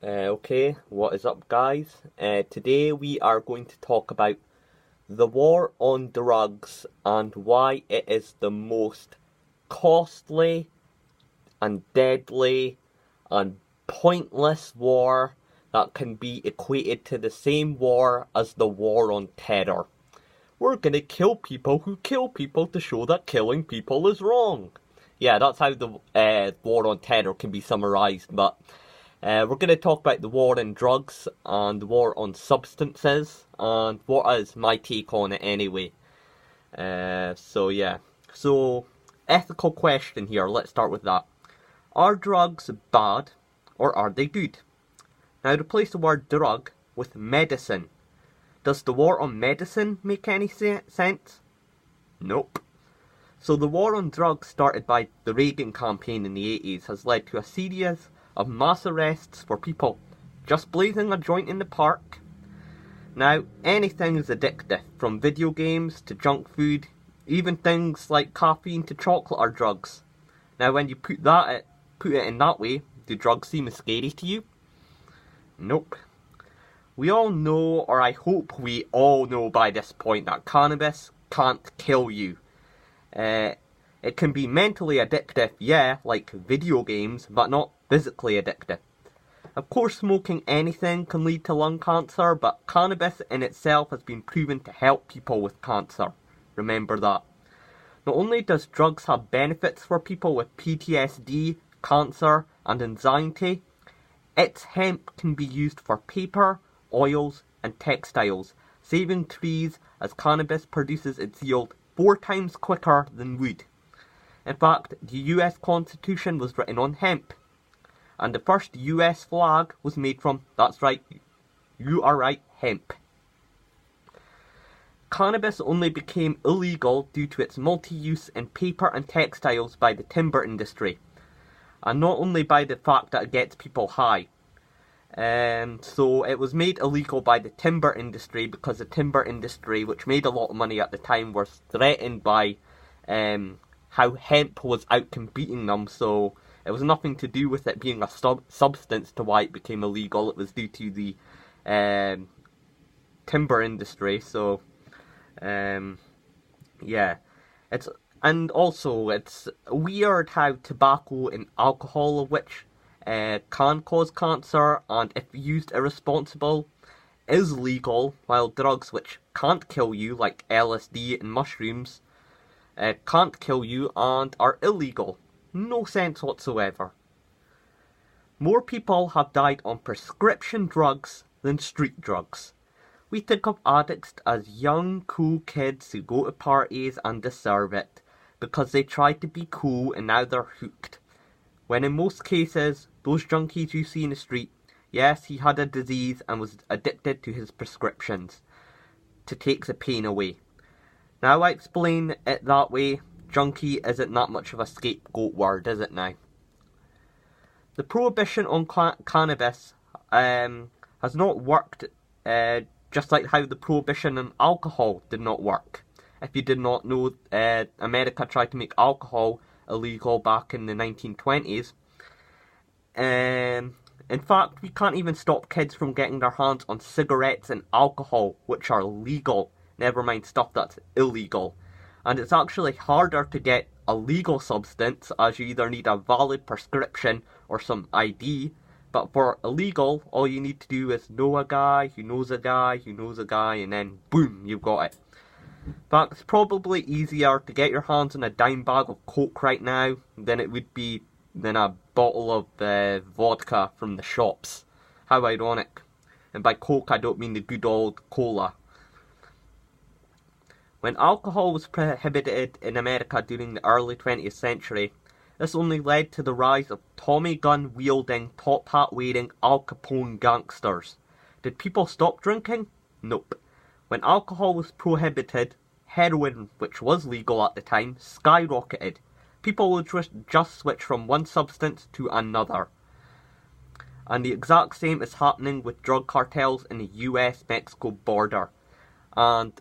Okay, what is up, guys? Today we are going to talk about the war on drugs and why it is the most costly and deadly and pointless war that can be equated to the same war as the war on terror. We're gonna kill people who kill people to show that killing people is wrong. Yeah, that's how the war on terror can be summarized, but we're going to talk about the war on drugs and the war on substances and what is my take on it anyway. So, ethical question here, let's start with that. Are drugs bad or are they good? Now, replace the word drug with medicine. Does the war on medicine make any sense? Nope. So the war on drugs started by the Reagan campaign in the 80s has led to a series of mass arrests for people just blazing a joint in the park. Now, anything is addictive, from video games to junk food, even things like caffeine to chocolate are drugs. Now, when you put it in that way, do drugs seem as scary to you? Nope. We all know, or I hope we all know by this point, that cannabis can't kill you. It can be mentally addictive, yeah, like video games, but not physically addictive. Of course, smoking anything can lead to lung cancer, but cannabis in itself has been proven to help people with cancer. Remember that. Not only does drugs have benefits for people with PTSD, cancer, and anxiety, its hemp can be used for paper, oils, and textiles, saving trees as cannabis produces its yield 4 times quicker than wood. In fact, the US Constitution was written on hemp. And the first US flag was made from, that's right, you are right, hemp. Cannabis only became illegal due to its multi-use in paper and textiles by the timber industry. And not only by the fact that it gets people high. So it was made illegal by the timber industry because the timber industry, which made a lot of money at the time, was threatened by how hemp was out competing them. So it was nothing to do with it being a substance to why it became illegal. It was due to the timber industry. So yeah, and also it's weird how tobacco and alcohol, which can cause cancer and if used irresponsible, is legal, while drugs which can't kill you, like LSD and mushrooms, can't kill you and are illegal. No sense whatsoever. More people have died on prescription drugs than street drugs. We think of addicts as young, cool kids who go to parties and deserve it because they tried to be cool and now they're hooked. When in most cases, those junkies you see in the street, yes, he had a disease and was addicted to his prescriptions to take the pain away. Now I explain it that way, junkie isn't that much of a scapegoat word, is it now? The prohibition on cannabis has not worked just like how the prohibition on alcohol did not work. If you did not know, America tried to make alcohol illegal back in the 1920s. In fact, we can't even stop kids from getting their hands on cigarettes and alcohol, which are legal, never mind stuff that's illegal. And it's actually harder to get a legal substance, as you either need a valid prescription or some ID, but for illegal, all you need to do is know a guy who knows a guy who knows a guy, and then boom, you've got it. In fact, it's probably easier to get your hands on a dime bag of coke right now than it would be than a bottle of vodka from the shops. How ironic. And by coke I don't mean the good old cola. When alcohol was prohibited in America during the early 20th century, this only led to the rise of Tommy gun wielding, top hat wearing Al Capone gangsters. Did people stop drinking? Nope. When alcohol was prohibited, heroin, which was legal at the time, skyrocketed. People would just switch from one substance to another. And the exact same is happening with drug cartels in the US-Mexico border. And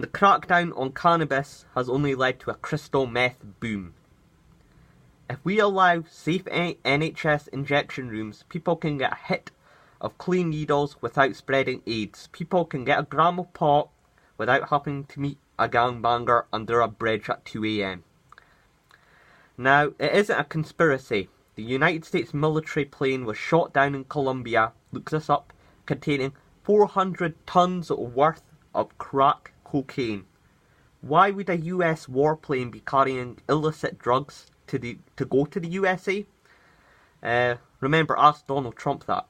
the crackdown on cannabis has only led to a crystal meth boom. If we allow safe NHS injection rooms, people can get a hit of clean needles without spreading AIDS. People can get a gram of pot without having to meet a gangbanger under a bridge at 2 a.m. Now, it isn't a conspiracy. The United States military plane was shot down in Colombia, look this up, containing 400 tons worth of crack cocaine. Why would a US warplane be carrying illicit drugs to go to the USA? Remember, ask Donald Trump that.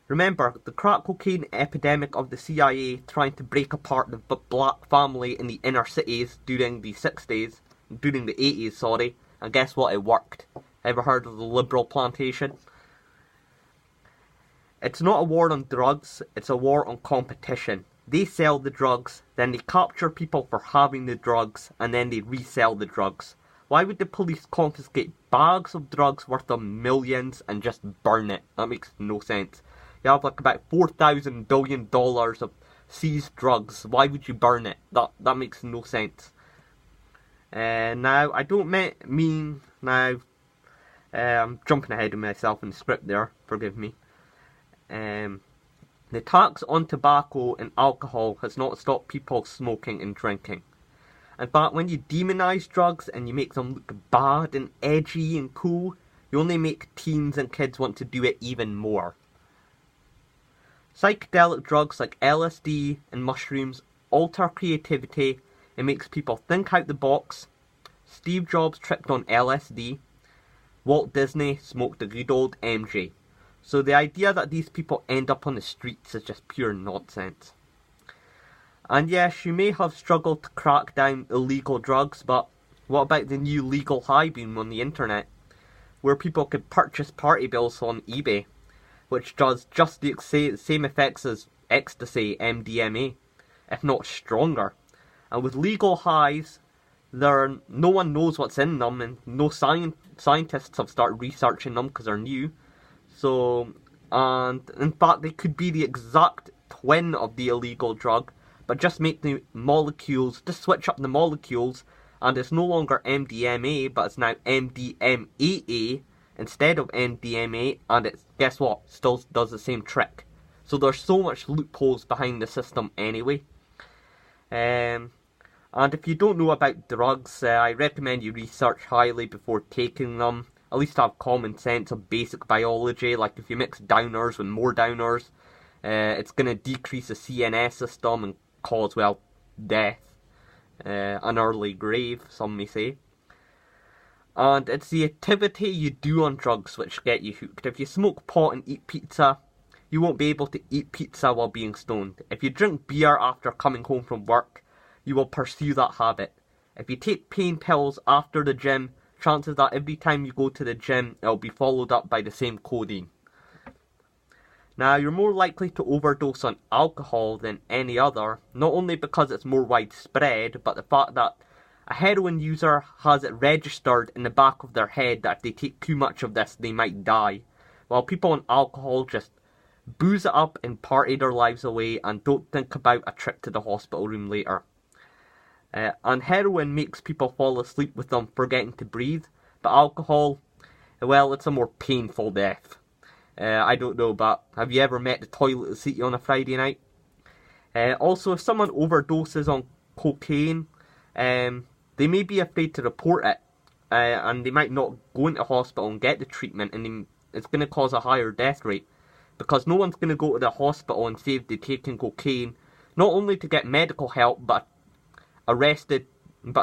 Remember, the crack cocaine epidemic of the CIA trying to break apart the black family in the inner cities during the 60s, during the 80s, sorry, and guess what, it worked. Ever heard of the liberal plantation? It's not a war on drugs, it's a war on competition. They sell the drugs, then they capture people for having the drugs, and then they resell the drugs. Why would the police confiscate bags of drugs worth of millions and just burn it? That makes no sense. You have like about $4,000 billion of seized drugs. Why would you burn it? That makes no sense. Now, I don't mean now. I'm jumping ahead of myself in the script there. Forgive me. The tax on tobacco and alcohol has not stopped people smoking and drinking. In fact, when you demonise drugs and you make them look bad and edgy and cool, you only make teens and kids want to do it even more. Psychedelic drugs like LSD and mushrooms alter creativity and makes people think out the box. Steve Jobs tripped on LSD. Walt Disney smoked the good old MJ. So the idea that these people end up on the streets is just pure nonsense. And yes, you may have struggled to crack down illegal drugs, but what about the new legal high boom on the internet, where people could purchase party bills on eBay, which does just the same effects as ecstasy, MDMA, if not stronger. And with legal highs, no one knows what's in them, and no scientists have started researching them because they're new. So, and in fact, they could be the exact twin of the illegal drug, but just make the molecules, just switch up the molecules, and it's no longer MDMA, but it's now MDMAA instead of MDMA, and it's, guess what, still does the same trick. So there's so much loopholes behind the system anyway. And if you don't know about drugs, I recommend you research highly before taking them. At least have common sense of basic biology, like if you mix downers with more downers, it's going to decrease the CNS system and cause, well, death. An early grave, some may say. And it's the activity you do on drugs which get you hooked. If you smoke pot and eat pizza, you won't be able to eat pizza while being stoned. If you drink beer after coming home from work, you will pursue that habit. If you take pain pills after the gym, chances that every time you go to the gym, it'll be followed up by the same codeine. Now, you're more likely to overdose on alcohol than any other, not only because it's more widespread, but the fact that a heroin user has it registered in the back of their head that if they take too much of this, they might die, while people on alcohol just booze it up and party their lives away and don't think about a trip to the hospital room later. And heroin makes people fall asleep with them forgetting to breathe, but alcohol, well, it's a more painful death. I don't know, but have you ever met the toilet seat on a Friday night? Also, if someone overdoses on cocaine, they may be afraid to report it, and they might not go into hospital and get the treatment, and it's going to cause a higher death rate, because no one's going to go to the hospital and say they're taking cocaine, not only to get medical help, but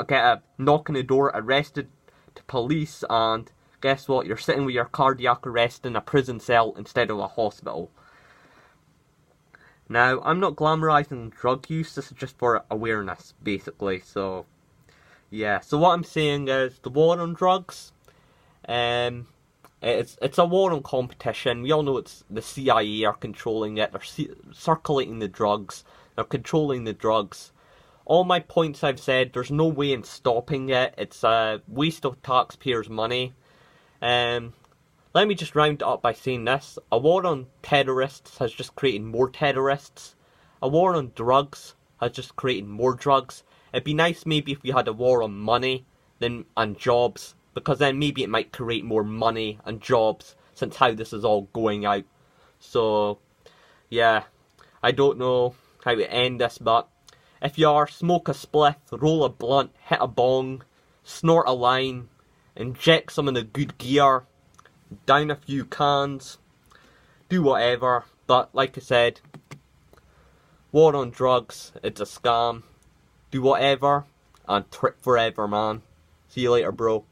get a knock on the door, arrested to police, and guess what? You're sitting with your cardiac arrest in a prison cell instead of a hospital. Now, I'm not glamorizing drug use, this is just for awareness, basically, so, yeah. So what I'm saying is, the war on drugs, it's a war on competition. We all know it's the CIA are controlling it, they're circulating the drugs, they're controlling the drugs. All my points I've said, there's no way in stopping it. It's a waste of taxpayers' money. Let me just round it up by saying this. A war on terrorists has just created more terrorists. A war on drugs has just created more drugs. It'd be nice maybe if we had a war on money and jobs because then maybe it might create more money and jobs since how this is all going out. So, yeah, I don't know how to end this, but if you are, smoke a spliff, roll a blunt, hit a bong, snort a line, inject some of the good gear, down a few cans, do whatever. But like I said, war on drugs, it's a scam. Do whatever and trip forever, man. See you later, bro.